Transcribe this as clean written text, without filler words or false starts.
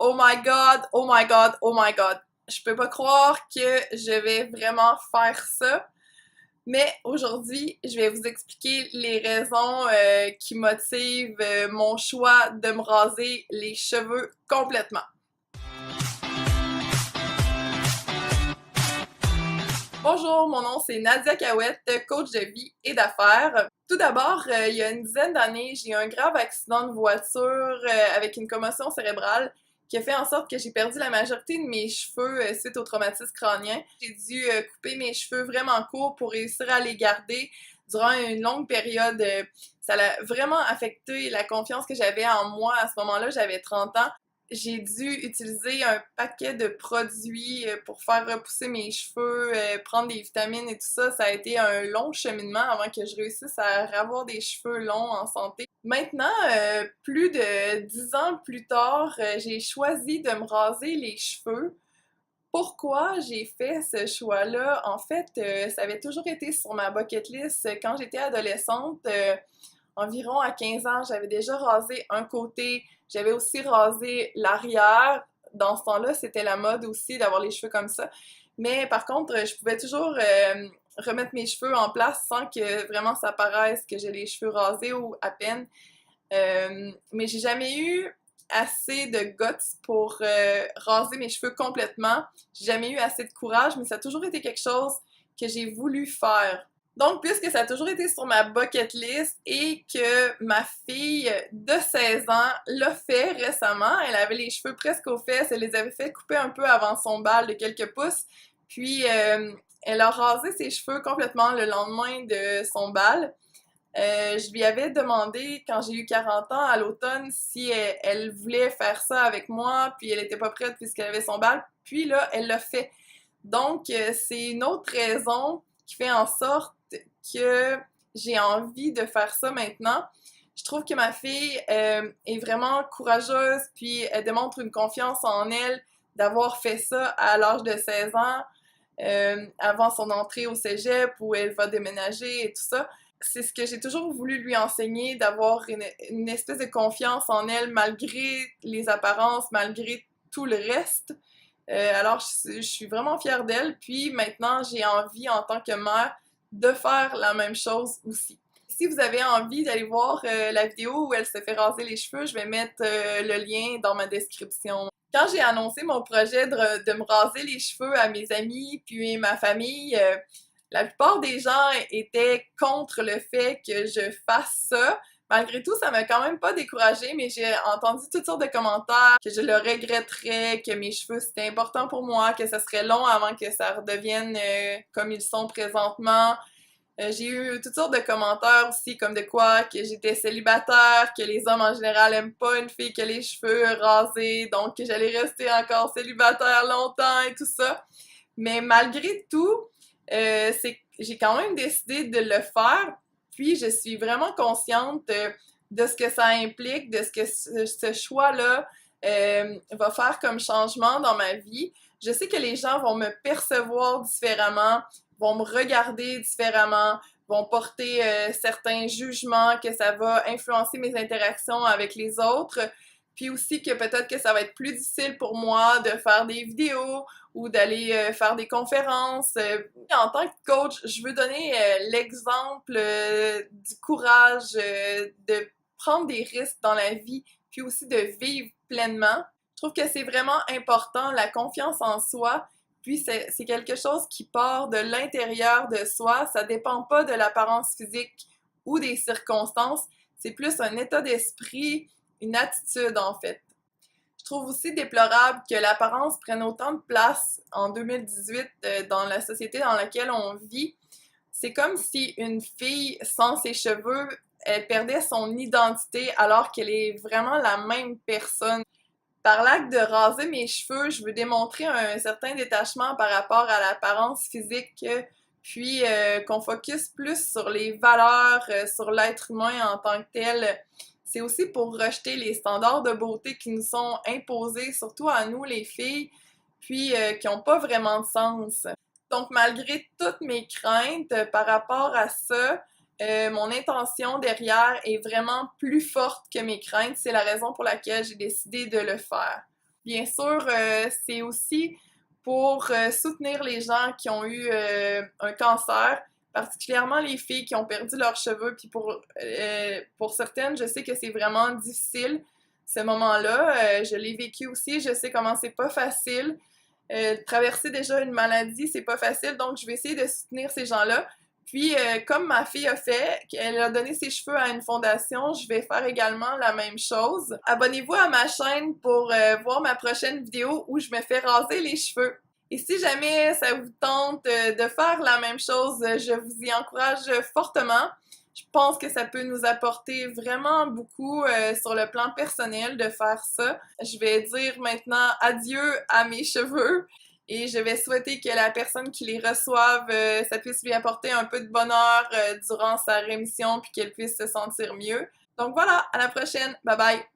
Oh my god, oh my god, oh my god. Je peux pas croire que je vais vraiment faire ça. Mais aujourd'hui, je vais vous expliquer les raisons qui motivent mon choix de me raser les cheveux complètement. Bonjour, mon nom c'est Nadia Cahouette, coach de vie et d'affaires. Tout d'abord, il y a une dizaine d'années, j'ai eu un grave accident de voiture avec une commotion cérébrale qui a fait en sorte que j'ai perdu la majorité de mes cheveux suite au traumatisme crânien. J'ai dû couper mes cheveux vraiment courts pour réussir à les garder durant une longue période. Ça a vraiment affecté la confiance que j'avais en moi. À ce moment-là, j'avais 30 ans. J'ai dû utiliser un paquet de produits pour faire repousser mes cheveux, prendre des vitamines et tout ça. Ça a été un long cheminement avant que je réussisse à avoir des cheveux longs en santé. Maintenant, plus de 10 ans plus tard, j'ai choisi de me raser les cheveux. Pourquoi j'ai fait ce choix-là? En fait, ça avait toujours été sur ma bucket list. Quand j'étais adolescente, environ à 15 ans, j'avais déjà rasé un côté, j'avais aussi rasé l'arrière. Dans ce temps-là, c'était la mode aussi d'avoir les cheveux comme ça. Mais par contre, je pouvais toujours remettre mes cheveux en place sans que vraiment ça paraisse que j'ai les cheveux rasés ou à peine. Mais j'ai jamais eu assez de guts pour raser mes cheveux complètement. J'ai jamais eu assez de courage, mais ça a toujours été quelque chose que j'ai voulu faire. Donc, puisque ça a toujours été sur ma bucket list et que ma fille de 16 ans l'a fait récemment, elle avait les cheveux presque aux fesses, elle les avait fait couper un peu avant son bal de quelques pouces, puis elle a rasé ses cheveux complètement le lendemain de son bal. Je lui avais demandé quand j'ai eu 40 ans à l'automne si elle voulait faire ça avec moi, puis elle était pas prête puisqu'elle avait son bal, puis là, elle l'a fait. Donc, c'est une autre raison qui fait en sorte que j'ai envie de faire ça maintenant. Je trouve que ma fille est vraiment courageuse, puis elle démontre une confiance en elle d'avoir fait ça à l'âge de 16 ans, avant son entrée au cégep où elle va déménager et tout ça. C'est ce que j'ai toujours voulu lui enseigner, d'avoir une espèce de confiance en elle malgré les apparences, malgré tout le reste. Alors, je suis vraiment fière d'elle. Puis maintenant, j'ai envie, en tant que mère, de faire la même chose aussi. Si vous avez envie d'aller voir la vidéo où elle se fait raser les cheveux, je vais mettre le lien dans ma description. Quand j'ai annoncé mon projet de me raser les cheveux à mes amis puis ma famille, la plupart des gens étaient contre le fait que je fasse ça. Malgré tout, ça m'a quand même pas découragée, mais j'ai entendu toutes sortes de commentaires, que je le regretterais, que mes cheveux c'était important pour moi, que ça serait long avant que ça redevienne comme ils sont présentement. J'ai eu toutes sortes de commentaires aussi, comme de quoi que j'étais célibataire, que les hommes en général aiment pas une fille qui a les cheveux rasés, donc que j'allais rester encore célibataire longtemps et tout ça. Mais malgré tout, j'ai quand même décidé de le faire, puis je suis vraiment consciente de ce que ça implique, de ce que ce choix-là va faire comme changement dans ma vie. Je sais que les gens vont me percevoir différemment, vont me regarder différemment, vont porter certains jugements, que ça va influencer mes interactions avec les autres, puis aussi que peut-être que ça va être plus difficile pour moi de faire des vidéos ou d'aller faire des conférences. En tant que coach, je veux donner l'exemple du courage de prendre des risques dans la vie, puis aussi de vivre pleinement. Je trouve que c'est vraiment important, la confiance en soi, puis c'est quelque chose qui part de l'intérieur de soi, ça dépend pas de l'apparence physique ou des circonstances, c'est plus un état d'esprit, une attitude en fait. Je trouve aussi déplorable que l'apparence prenne autant de place en 2018 dans la société dans laquelle on vit. C'est comme si une fille sans ses cheveux, elle perdait son identité alors qu'elle est vraiment la même personne. Par l'acte de raser mes cheveux, je veux démontrer un certain détachement par rapport à l'apparence physique, puis qu'on focus plus sur les valeurs, sur l'être humain en tant que tel. C'est aussi pour rejeter les standards de beauté qui nous sont imposés, surtout à nous les filles, puis qui n'ont pas vraiment de sens. Donc malgré toutes mes craintes par rapport à ça, mon intention derrière est vraiment plus forte que mes craintes. C'est la raison pour laquelle j'ai décidé de le faire. Bien sûr, c'est aussi pour soutenir les gens qui ont eu un cancer, particulièrement les filles qui ont perdu leurs cheveux. Puis pour certaines, je sais que c'est vraiment difficile ce moment-là. Je l'ai vécu aussi, je sais comment c'est pas facile. Traverser déjà une maladie, c'est pas facile, donc je vais essayer de soutenir ces gens-là. Puis, comme ma fille a fait, elle a donné ses cheveux à une fondation, je vais faire également la même chose. Abonnez-vous à ma chaîne pour voir ma prochaine vidéo où je me fais raser les cheveux. Et si jamais ça vous tente de faire la même chose, je vous y encourage fortement. Je pense que ça peut nous apporter vraiment beaucoup sur le plan personnel de faire ça. Je vais dire maintenant adieu à mes cheveux et je vais souhaiter que la personne qui les reçoive, ça puisse lui apporter un peu de bonheur durant sa rémission puis qu'elle puisse se sentir mieux. Donc voilà, à la prochaine. Bye bye!